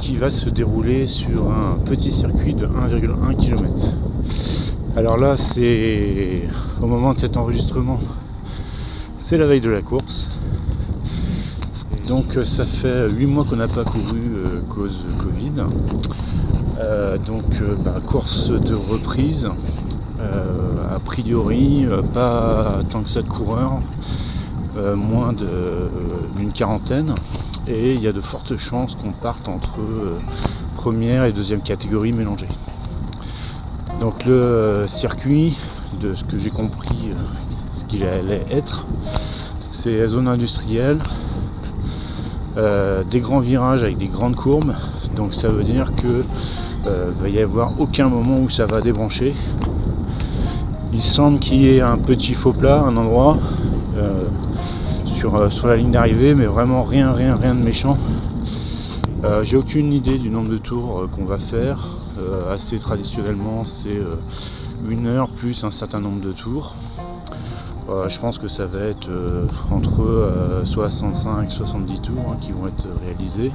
qui va se dérouler sur un petit circuit de 1,1 km. Alors là, c'est au moment de cet enregistrement, c'est la veille de la course. Donc ça fait 8 mois qu'on n'a pas couru cause Covid. Course de reprise. A priori, pas tant que ça de coureurs, moins d'une quarantaine. Et il y a de fortes chances qu'on parte entre première et deuxième catégorie mélangée. Donc le circuit, de ce que j'ai compris, ce qu'il allait être, c'est la zone industrielle, des grands virages avec des grandes courbes. Donc ça veut dire que va y avoir aucun moment où ça va débrancher. Il semble qu'il y ait un petit faux plat, un endroit sur la ligne d'arrivée, mais vraiment rien de méchant. J'ai aucune idée du nombre de tours qu'on va faire. Assez traditionnellement, c'est 1 heure plus un certain nombre de tours. Je pense que ça va être entre 65 et 70 tours qui vont être réalisés.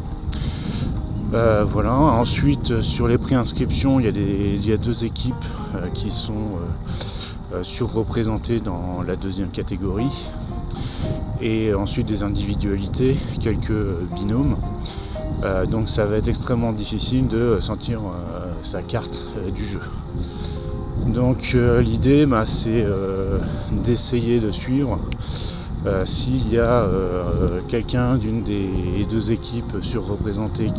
Voilà. Ensuite, sur les préinscriptions, il y a 2 équipes qui sont surreprésentées dans la deuxième catégorie. Et ensuite des individualités, quelques binômes. Donc ça va être extrêmement difficile de sentir sa carte du jeu. Donc l'idée, c'est d'essayer de suivre s'il y a quelqu'un d'une des 2 équipes surreprésentées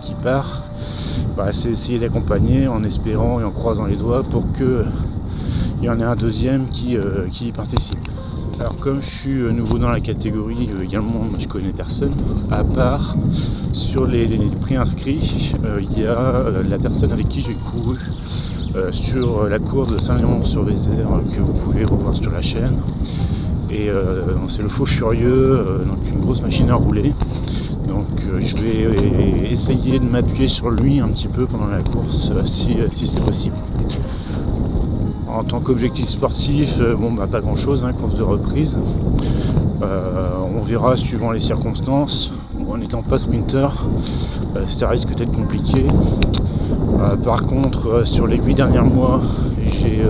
qui part, c'est essayer d'accompagner en espérant et en croisant les doigts pour qu'il y en ait un deuxième qui y participe. Alors comme je suis nouveau dans la catégorie, également je connais personne, à part sur les préinscrits, il y a la personne avec qui j'ai couru sur la course de Saint-Léon-sur-Vézère que vous pouvez revoir sur la chaîne. Et c'est le Faux Furieux, donc une grosse machine à rouler. Donc je vais essayer de m'appuyer sur lui un petit peu pendant la course si c'est possible. En tant qu'objectif sportif, pas grand chose, course de reprise. On verra suivant les circonstances. En n'étant pas sprinter, ça risque d'être compliqué. Par contre, sur les 8 derniers mois, j'ai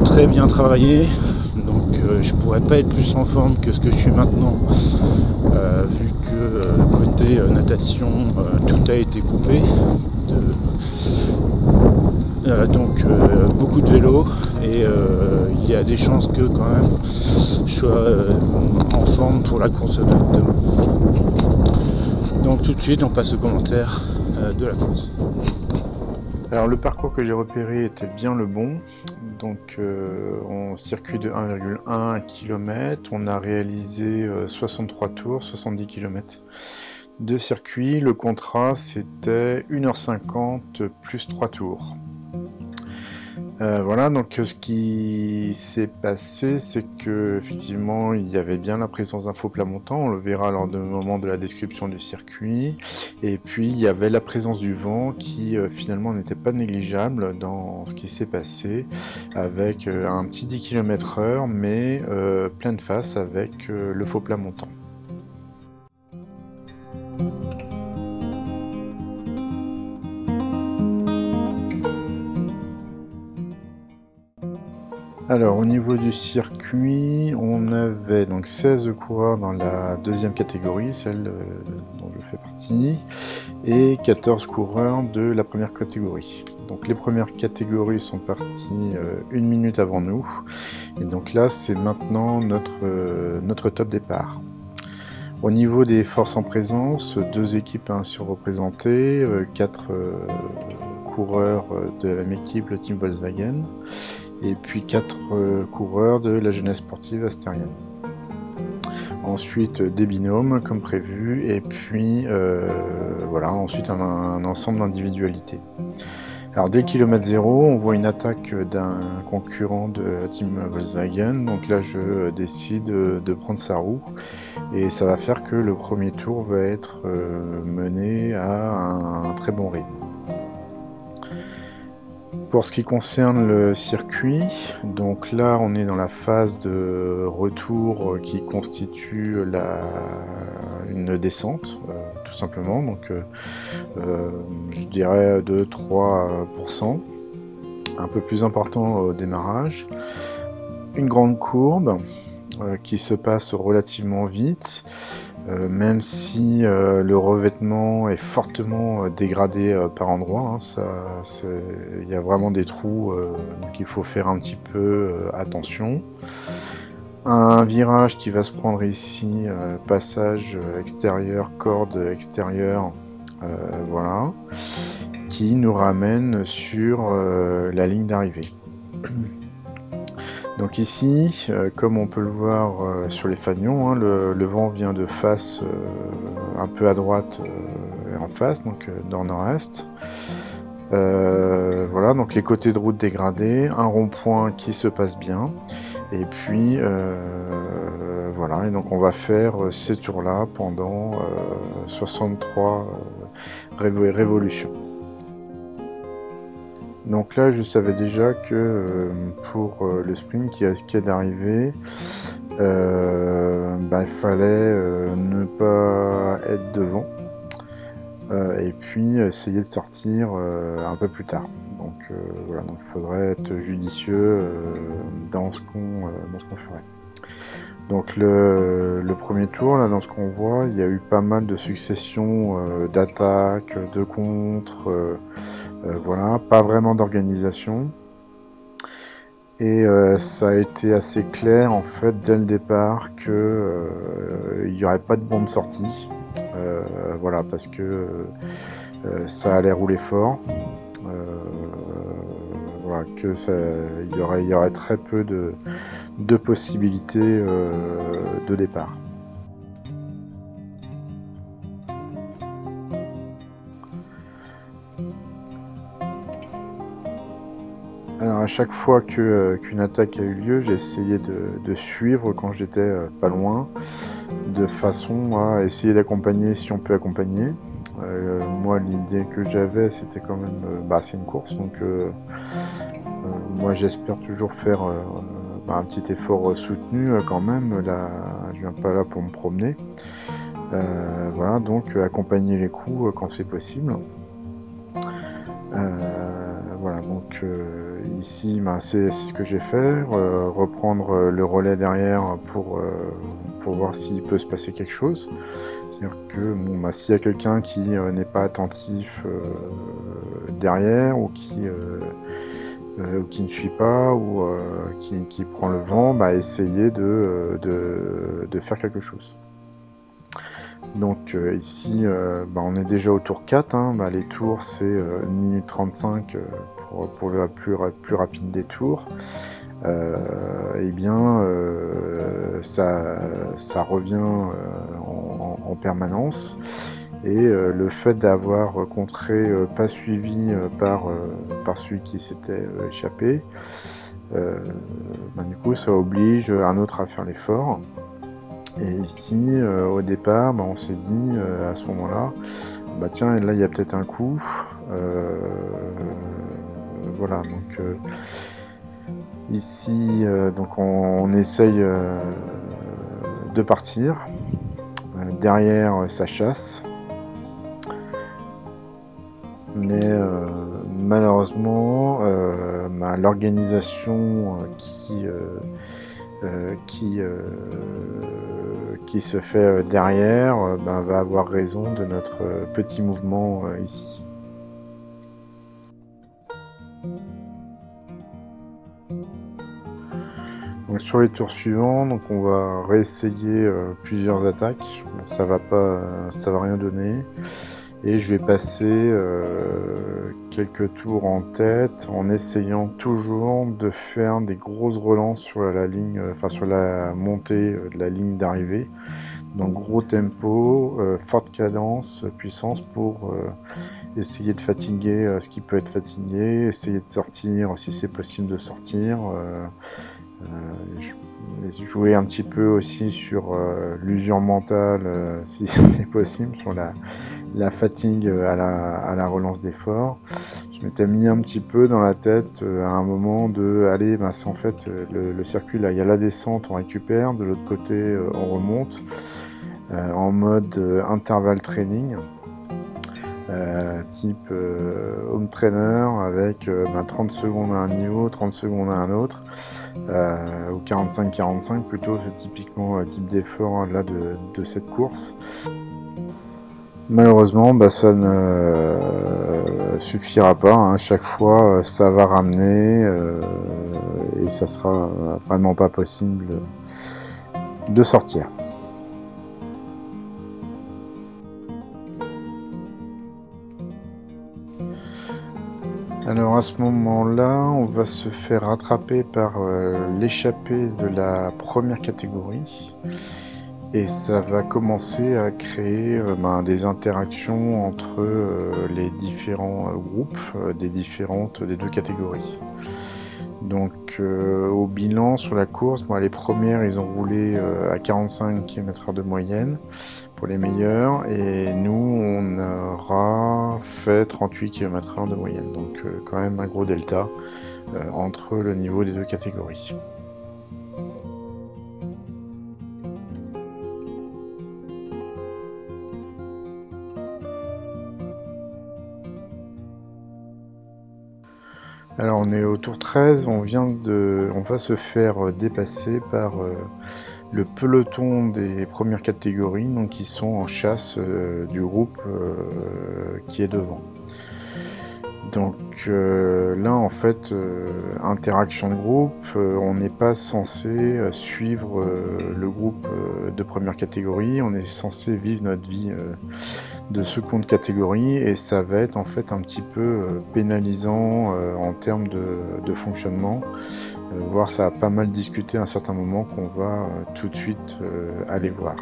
très bien travaillé. Donc je pourrais pas être plus en forme que ce que je suis maintenant, vu que côté natation, tout a été coupé. Donc beaucoup de vélo et il y a des chances que quand même je sois en forme pour la course de demain. Donc tout de suite on passe au commentaire de la course. Alors le parcours que j'ai repéré était bien le bon. Donc en circuit de 1,1 km, on a réalisé 63 tours, 70 km de circuit. Le contrat c'était 1h50 plus 3 tours. Voilà, donc ce qui s'est passé, c'est que effectivement il y avait bien la présence d'un faux plat montant, on le verra lors du moment de la description du circuit, et puis il y avait la présence du vent qui finalement n'était pas négligeable dans ce qui s'est passé, avec un petit 10 km/h, mais pleine face avec le faux plat montant. Alors au niveau du circuit, on avait donc 16 coureurs dans la deuxième catégorie, celle dont je fais partie, et 14 coureurs de la première catégorie. Donc les premières catégories sont parties 1 minute avant nous, et donc là c'est maintenant notre top départ. Au niveau des forces en présence, 2 équipes surreprésentées, 4 coureurs de la même équipe, le team Volkswagen, et puis 4 coureurs de la jeunesse sportive astérienne. Ensuite des binômes comme prévu, et puis voilà, ensuite un ensemble d'individualités. Alors dès le kilomètre 0, on voit une attaque d'un concurrent de la team Volkswagen, donc là je décide de prendre sa roue, et ça va faire que le premier tour va être mené à un très bon rythme. pour ce qui concerne le circuit, donc là on est dans la phase de retour qui constitue une descente, tout simplement, donc je dirais de 3%, un peu plus important au démarrage. Une grande courbe qui se passe relativement vite, même si le revêtement est fortement dégradé par endroits, hein, il y a vraiment des trous, donc il faut faire un petit peu attention. Un virage qui va se prendre ici, passage extérieur, corde extérieure, voilà, qui nous ramène sur la ligne d'arrivée. Donc ici, comme on peut le voir sur les fanions, hein, le vent vient de face, un peu à droite et en face, donc nord-nord-est. Voilà, donc les côtés de route dégradés, un rond-point qui se passe bien, et puis voilà, et donc on va faire ces tours-là pendant 63 révolutions. Donc là, je savais déjà que pour le sprint qui risquait d'arriver, il fallait ne pas être devant et puis essayer de sortir un peu plus tard. Donc voilà, donc il faudrait être judicieux dans ce qu'on ferait. Donc le premier tour, là, dans ce qu'on voit, il y a eu pas mal de successions d'attaques, de contres, voilà, pas vraiment d'organisation. Et ça a été assez clair en fait dès le départ que il n'y aurait pas de bombe sortie, voilà, parce que ça allait rouler fort, voilà, que il y aurait très peu de possibilités de départ. Alors à chaque fois qu'une attaque a eu lieu, j'ai essayé de suivre quand j'étais pas loin, de façon à essayer d'accompagner si on peut accompagner. Moi l'idée que j'avais c'était quand même, c'est une course, donc moi j'espère toujours faire un petit effort soutenu quand même. Là, je viens pas là pour me promener. Voilà, donc accompagner les coups quand c'est possible. Voilà, donc ici c'est ce que j'ai fait, reprendre le relais derrière pour voir s'il peut se passer quelque chose. C'est-à-dire que s'il y a quelqu'un qui n'est pas attentif derrière, ou qui ne suit pas, ou qui prend le vent, essayer de faire quelque chose. Donc ici on est déjà au tour 4, hein. Les tours c'est 1 minute 35 pour le plus rapide des tours. Et bien ça revient en permanence, et le fait d'avoir contré pas suivi par celui qui s'était échappé, du coup ça oblige un autre à faire l'effort. Et ici, au départ, on s'est dit à ce moment-là, tiens, là il y a peut-être un coup. Voilà, donc ici, donc on essaye de partir. Derrière, ça chasse. Mais malheureusement, l'organisation qui se fait derrière va avoir raison de notre petit mouvement ici. Donc sur les tours suivants, donc on va réessayer plusieurs attaques. Bon, ça va rien donner. Et je vais passer quelques tours en tête en essayant toujours de faire des grosses relances sur la ligne, sur la montée de la ligne d'arrivée. Donc gros tempo, forte cadence, puissance pour essayer de fatiguer ce qui peut être fatigué, essayer de sortir si c'est possible de sortir. Jouer un petit peu aussi sur l'usure mentale, si c'est possible, sur la fatigue à la relance d'effort. Je m'étais mis un petit peu dans la tête à un moment de allez, bah, c'est en fait le circuit là, il y a la descente, on récupère, de l'autre côté on remonte en mode intervalle training. Type home trainer avec 30 secondes à un niveau, 30 secondes à un autre, ou 45-45 plutôt, c'est typiquement type d'effort là de cette course. Malheureusement, ça ne suffira pas, hein. Chaque fois ça va ramener et ça sera vraiment pas possible de sortir. Alors à ce moment-là, on va se faire rattraper par l'échappée de la première catégorie et ça va commencer à créer des interactions entre les différents groupes des deux catégories. Donc au bilan sur la course, les premières ils ont roulé à 45 km/h de moyenne pour les meilleurs et nous on aura fait 38 km/h de moyenne, donc quand même un gros delta entre le niveau des deux catégories. Alors on est au tour 13, on va se faire dépasser par le peloton des premières catégories, donc qui sont en chasse du groupe qui est devant. Donc là en fait, interaction de groupe, on n'est pas censé suivre le groupe de première catégorie, on est censé vivre notre vie de seconde catégorie et ça va être en fait un petit peu pénalisant en termes de fonctionnement, voire ça a pas mal discuté à un certain moment qu'on va tout de suite aller voir.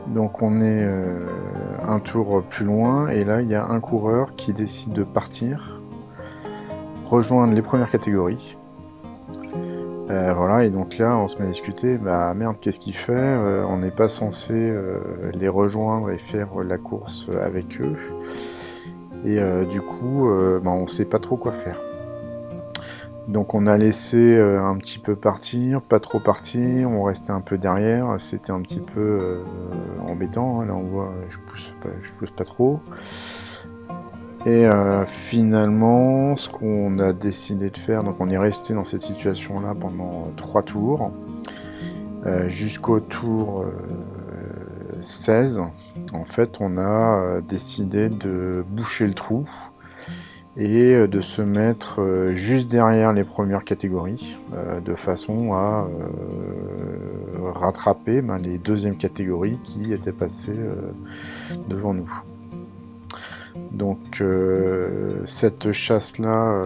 Donc on est un tour plus loin et là il y a un coureur qui décide de partir, rejoindre les premières catégories. Voilà, et donc là on se met à discuter, merde, qu'est-ce qu'il fait, on n'est pas censé les rejoindre et faire la course avec eux. Et du coup, on sait pas trop quoi faire. Donc on a laissé un petit peu partir, pas trop partir, on restait un peu derrière, c'était un petit peu embêtant, hein. Là on voit, je pousse pas trop. Et finalement, ce qu'on a décidé de faire, donc on est resté dans cette situation-là pendant 3 tours, jusqu'au tour 16. En fait, on a décidé de boucher le trou et de se mettre juste derrière les premières catégories, de façon à rattraper les deuxièmes catégories qui étaient passées devant nous. Donc cette chasse-là,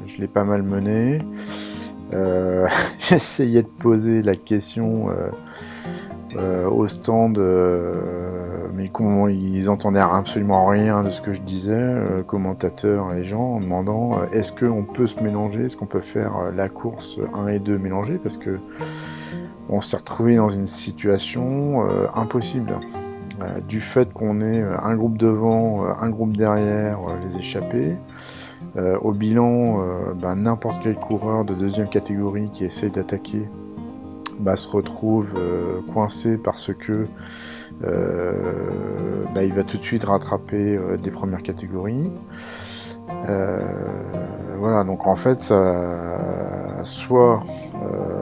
je l'ai pas mal menée. J'essayais de poser la question au stand, mais ils entendaient absolument rien de ce que je disais, commentateurs et les gens, en demandant est-ce qu'on peut se mélanger, est-ce qu'on peut faire la course 1 et 2 mélangée, parce que on s'est retrouvé dans une situation impossible. Du fait qu'on ait un groupe devant, un groupe derrière, les échappés. Au bilan, n'importe quel coureur de deuxième catégorie qui essaye d'attaquer se retrouve coincé parce que il va tout de suite rattraper des premières catégories. Voilà, donc en fait, soit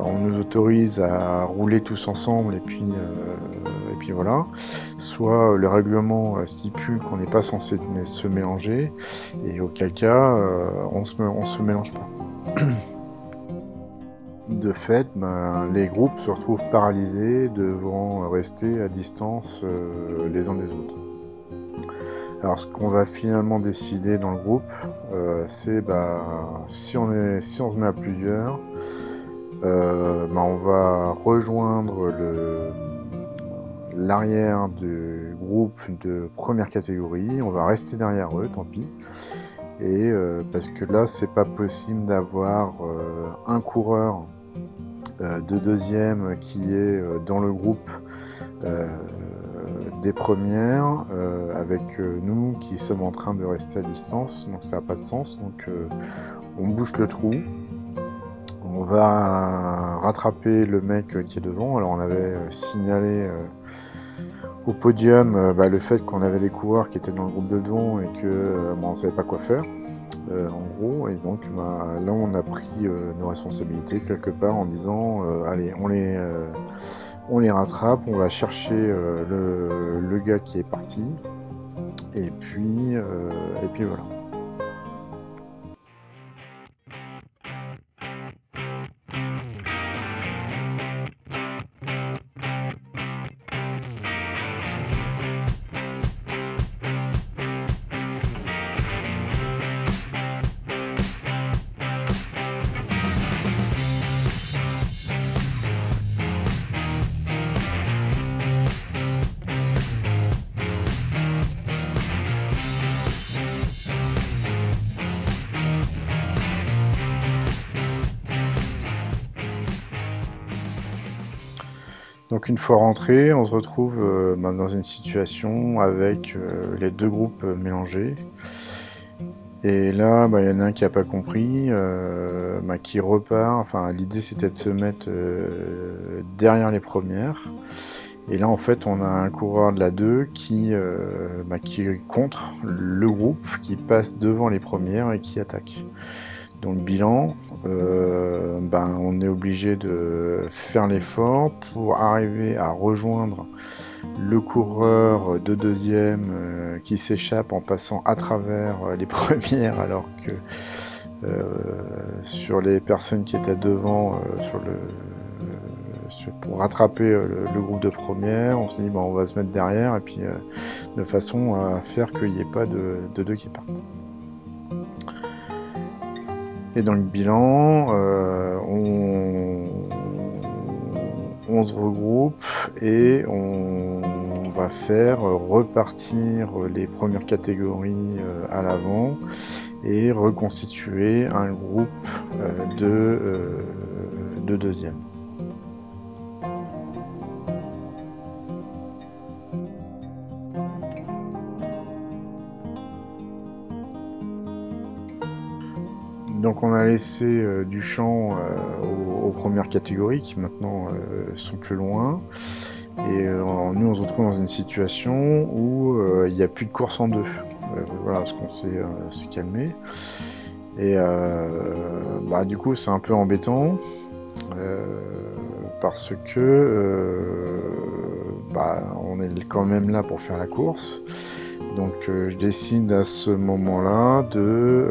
on nous autorise à rouler tous ensemble et puis voilà, soit le règlement stipule qu'on n'est pas censé se mélanger, et auquel cas on se mélange pas. De fait, les groupes se retrouvent paralysés devant rester à distance les uns des autres. Alors ce qu'on va finalement décider dans le groupe, c'est si on se met à plusieurs, on va rejoindre l'arrière du groupe de première catégorie, on va rester derrière eux, tant pis, Et parce que là, c'est pas possible d'avoir un coureur de deuxième qui est dans le groupe des premières avec nous qui sommes en train de rester à distance, donc ça n'a pas de sens. Donc on bouche le trou, on va rattraper le mec qui est devant. Alors on avait signalé au podium le fait qu'on avait des coureurs qui étaient dans le groupe de devant et que on savait pas quoi faire en gros, et donc là on a pris nos responsabilités quelque part en disant allez, on les rattrape, on va chercher le gars qui est parti, et puis voilà. Donc une fois rentré, on se retrouve dans une situation avec les deux groupes mélangés. Et là, il y en a un qui n'a pas compris, qui repart. Enfin, l'idée c'était de se mettre derrière les premières. Et là, en fait, on a un coureur de la 2 qui est contre le groupe, qui passe devant les premières et qui attaque. Donc bilan, on est obligé de faire l'effort pour arriver à rejoindre le coureur de deuxième qui s'échappe en passant à travers les premières, alors que sur les personnes qui étaient devant, pour rattraper le groupe de première, on s'est dit on va se mettre derrière, et puis de façon à faire qu'il n'y ait pas de deux qui partent. Et dans le bilan, on se regroupe et on va faire repartir les premières catégories à l'avant et reconstituer un groupe de deuxième. Donc on a laissé du champ aux premières catégories qui maintenant sont plus loin, et nous on se retrouve dans une situation où il n'y a plus de course en deux, voilà, parce qu'on s'est calmé, et du coup c'est un peu embêtant parce que on est quand même là pour faire la course. Donc je décide à ce moment-là de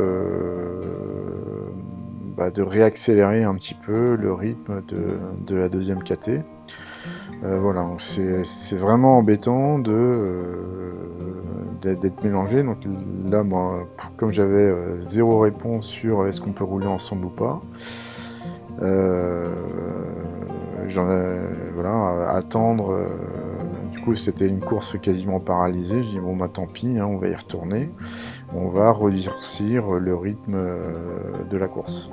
réaccélérer un petit peu le rythme de la deuxième KT. Voilà, c'est vraiment embêtant d'être mélangé. Donc là, comme j'avais zéro réponse sur est-ce qu'on peut rouler ensemble ou pas, attendre. Du coup, c'était une course quasiment paralysée. Je dis tant pis, on va y retourner. On va redurcir le rythme de la course.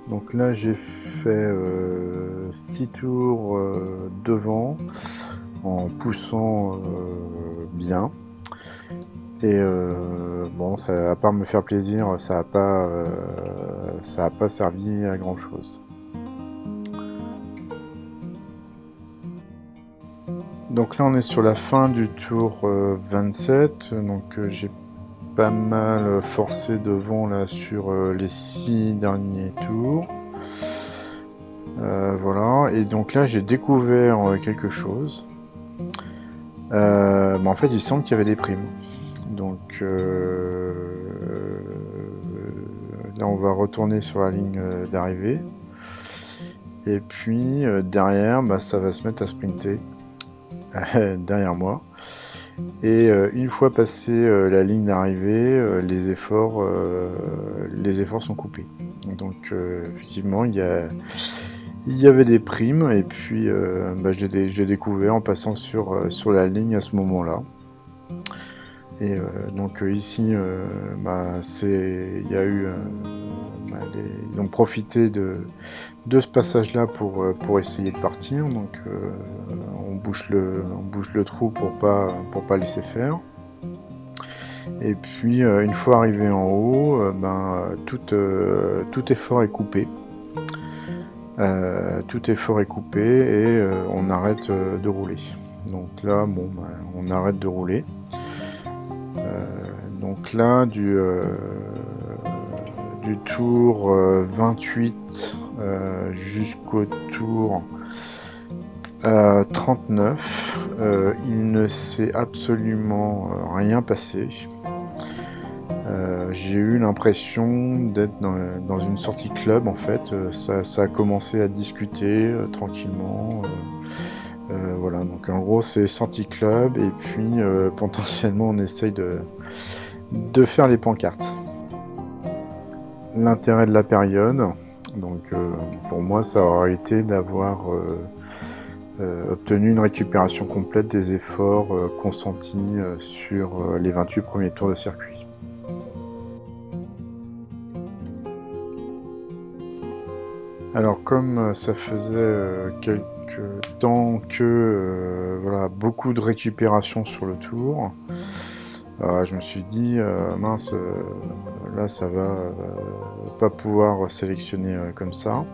Donc là, j'ai fait 6 tours devant en poussant bien. Et ça, à part me faire plaisir, ça n'a pas servi à grand chose. Donc là on est sur la fin du tour 27, donc j'ai pas mal forcé devant là sur les 6 derniers tours. Voilà, et donc là j'ai découvert quelque chose. En fait il semble qu'il y avait des primes. Donc là on va retourner sur la ligne d'arrivée. Et puis derrière ça va se mettre à sprinter derrière moi. Et une fois passé la ligne d'arrivée, les efforts sont coupés. Donc effectivement, il y avait des primes, et puis j'ai découvert en passant sur la ligne à ce moment-là. Et donc ici, il y a eu, ils ont profité de ce passage-là pour essayer de partir. Donc on bouche le trou pour pas laisser faire. Et puis une fois arrivé en haut, tout effort est coupé. Tout effort est coupé et on arrête de rouler. Donc là, on arrête de rouler. Donc là, du tour 28 jusqu'au tour 39, il ne s'est absolument rien passé. J'ai eu l'impression d'être dans une sortie club en fait. Ça a commencé à discuter tranquillement. Voilà, donc en gros c'est sortie club, et puis potentiellement on essaye de faire les pancartes. L'intérêt de la période, donc pour moi ça aurait été d'avoir obtenu une récupération complète des efforts consentis sur les 28 premiers tours de circuit. Alors comme ça faisait quelques temps que voilà, beaucoup de récupération sur le tour, je me suis dit mince, là ça va pas pouvoir sélectionner comme ça.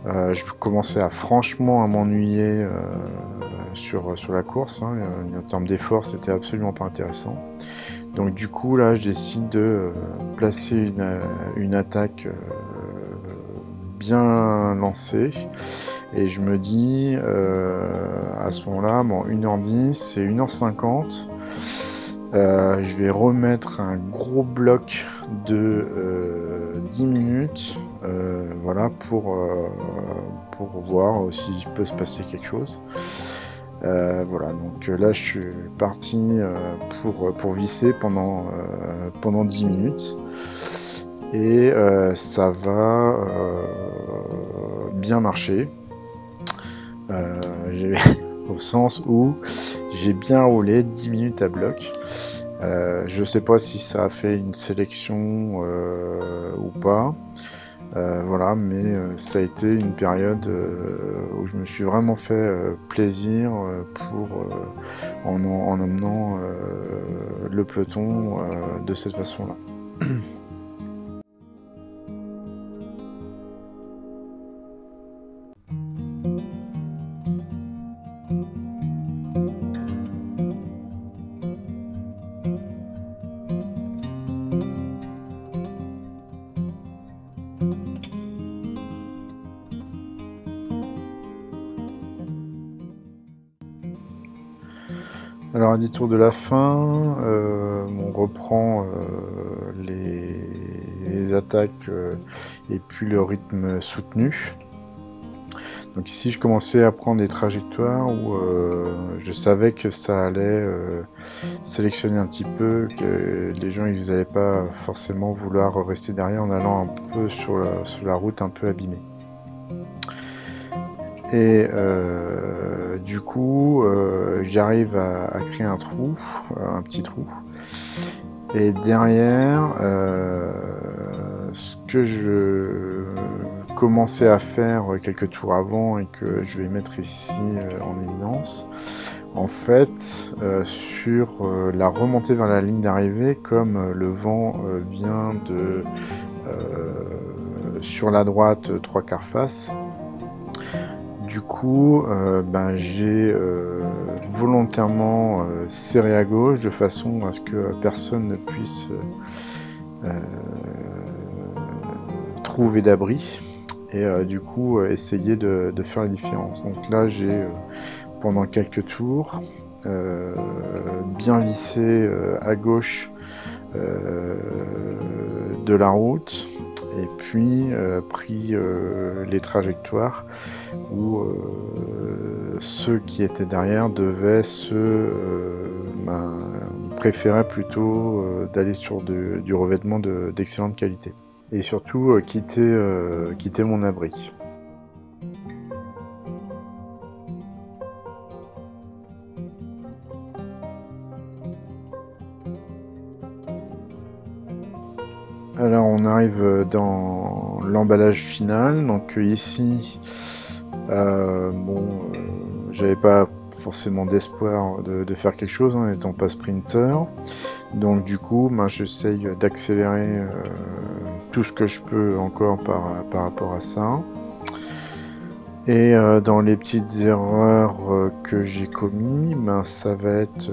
Je commençais franchement à m'ennuyer sur la course, hein. En termes d'effort c'était absolument pas intéressant. Donc du coup là je décide de placer une attaque bien lancée, et je me dis à ce moment-là, 1h10 et 1h50, je vais remettre un gros bloc de 10 minutes, voilà, pour voir s'il peut se passer quelque chose. Voilà, donc là je suis parti pour visser pendant 10 minutes, et ça va bien marcher, au sens où j'ai bien roulé 10 minutes à bloc. Je sais pas si ça a fait une sélection ou pas, voilà, mais ça a été une période où je me suis vraiment fait plaisir en emmenant le peloton de cette façon-là. Alors à 10 tours de la fin, on reprend les attaques et puis le rythme soutenu. Donc ici je commençais à prendre des trajectoires où je savais que ça allait sélectionner un petit peu, que les gens ils n'allaient pas forcément vouloir rester derrière en allant un peu sur la route un peu abîmée. Et du coup j'arrive à créer un trou, un petit trou, et derrière ce que je commençais à faire quelques tours avant et que je vais mettre ici en évidence, en fait sur la remontée vers la ligne d'arrivée, comme le vent vient de sur la droite 3/4 face, du coup j'ai volontairement serré à gauche de façon à ce que personne ne puisse trouver d'abri, et du coup essayer de faire la différence. Donc là j'ai pendant quelques tours bien vissé à gauche de la route, et puis pris les trajectoires où ceux qui étaient derrière devaient préféraient plutôt d'aller sur du revêtement d'excellente qualité. Et surtout quitter mon abri. Alors on arrive dans l'emballage final, donc ici j'avais pas forcément d'espoir de faire quelque chose, hein, n'étant pas sprinter, donc du coup j'essaye d'accélérer tout ce que je peux encore par rapport à ça. Et dans les petites erreurs que j'ai commis, ça va être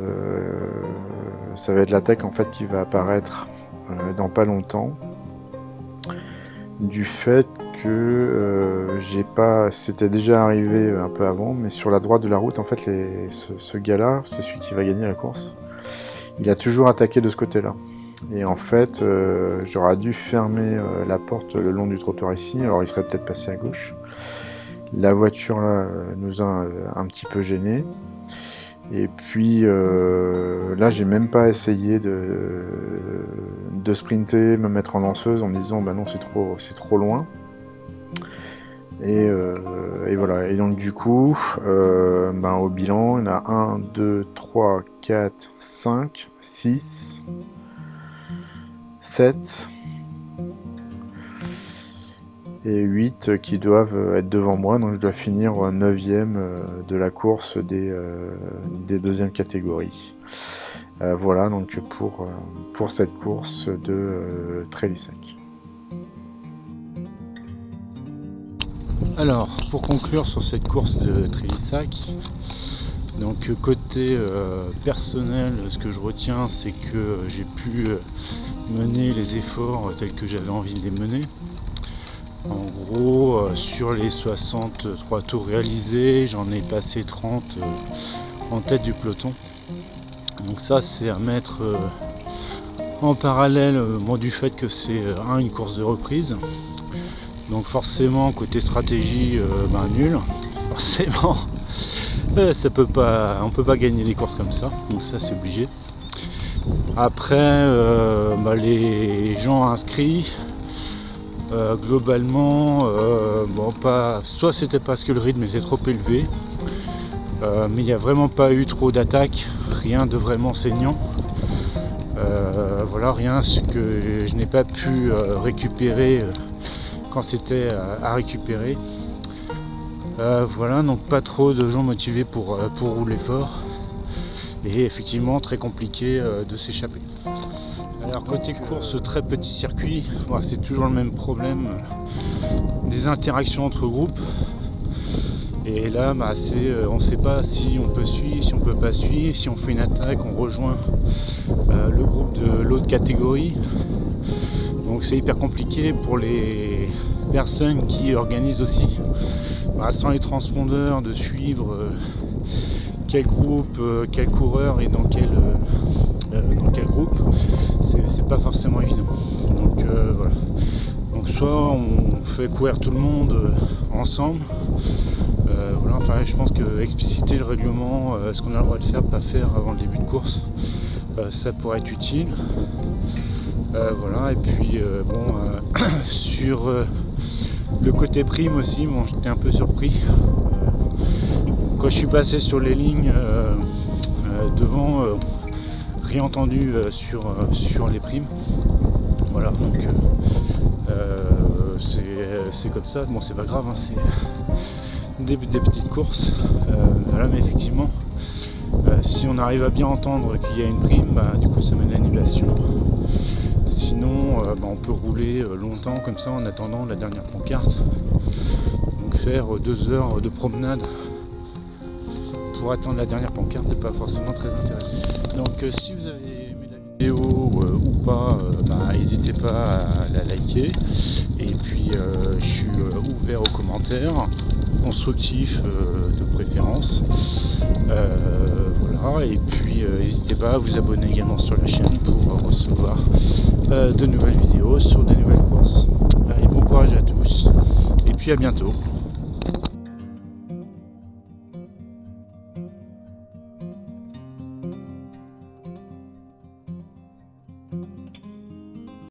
l'attaque en fait qui va apparaître dans pas longtemps, du fait que c'était déjà arrivé un peu avant, mais sur la droite de la route en fait ce gars là, c'est celui qui va gagner la course, il a toujours attaqué de ce côté là, et en fait j'aurais dû fermer la porte le long du trottoir ici, alors il serait peut-être passé à gauche. La voiture là nous a un petit peu gêné. Et puis là j'ai même pas essayé de sprinter, me mettre en lanceuse en me disant bah non c'est trop loin. Et voilà, et donc du coup au bilan il y en a 1, 2, 3, 4, 5, 6, 7 et 8 qui doivent être devant moi, donc je dois finir 9ème de la course des deuxièmes catégories. Voilà donc pour cette course de Trélissac. Alors pour conclure sur cette course de Trélissac, donc côté personnel, ce que je retiens c'est que j'ai pu mener les efforts tels que j'avais envie de les mener. En gros, sur les 63 tours réalisés, j'en ai passé 30 en tête du peloton. Donc ça, c'est à mettre en parallèle du fait que c'est une course de reprise. Donc forcément, côté stratégie, nul. Forcément, on peut pas gagner des courses comme ça. Donc ça, c'est obligé. Après, les gens inscrits, globalement, soit c'était parce que le rythme était trop élevé, mais il n'y a vraiment pas eu trop d'attaques, rien de vraiment saignant. Voilà, rien ce que je n'ai pas pu récupérer quand c'était à récupérer. Voilà, donc pas trop de gens motivés pour rouler fort, et effectivement très compliqué de s'échapper. Alors côté course, très petit circuit, c'est toujours le même problème des interactions entre groupes. Et là on ne sait pas si on peut suivre, si on peut pas suivre, si on fait une attaque, on rejoint le groupe de l'autre catégorie. Donc c'est hyper compliqué pour les personnes qui organisent aussi, sans les transpondeurs, de suivre quel groupe, quel coureur et dans quel groupe, c'est pas forcément évident. Donc voilà. Donc soit on fait courir tout le monde ensemble. Voilà, je pense que expliciter le règlement, ce qu'on a le droit de faire, pas faire avant le début de course, ça pourrait être utile. Voilà, et puis sur le côté prime aussi, j'étais un peu surpris. Quand je suis passé sur les lignes devant, rien entendu sur les primes. Voilà, donc c'est comme ça. Bon, c'est pas grave, c'est des petites courses. Voilà, mais effectivement, si on arrive à bien entendre qu'il y a une prime, du coup ça mène à l'annulation. Sinon, on peut rouler longtemps comme ça en attendant la dernière pancarte. Donc faire 2 heures de promenade pour attendre la dernière pancarte n'est pas forcément très intéressant. Donc si vous avez aimé la vidéo ou pas, n'hésitez pas à la liker. Et puis je suis ouvert aux commentaires constructifs de préférence. Voilà, et puis n'hésitez pas à vous abonner également sur la chaîne pour recevoir de nouvelles vidéos sur des nouvelles courses. Allez, bon courage à tous et puis à bientôt.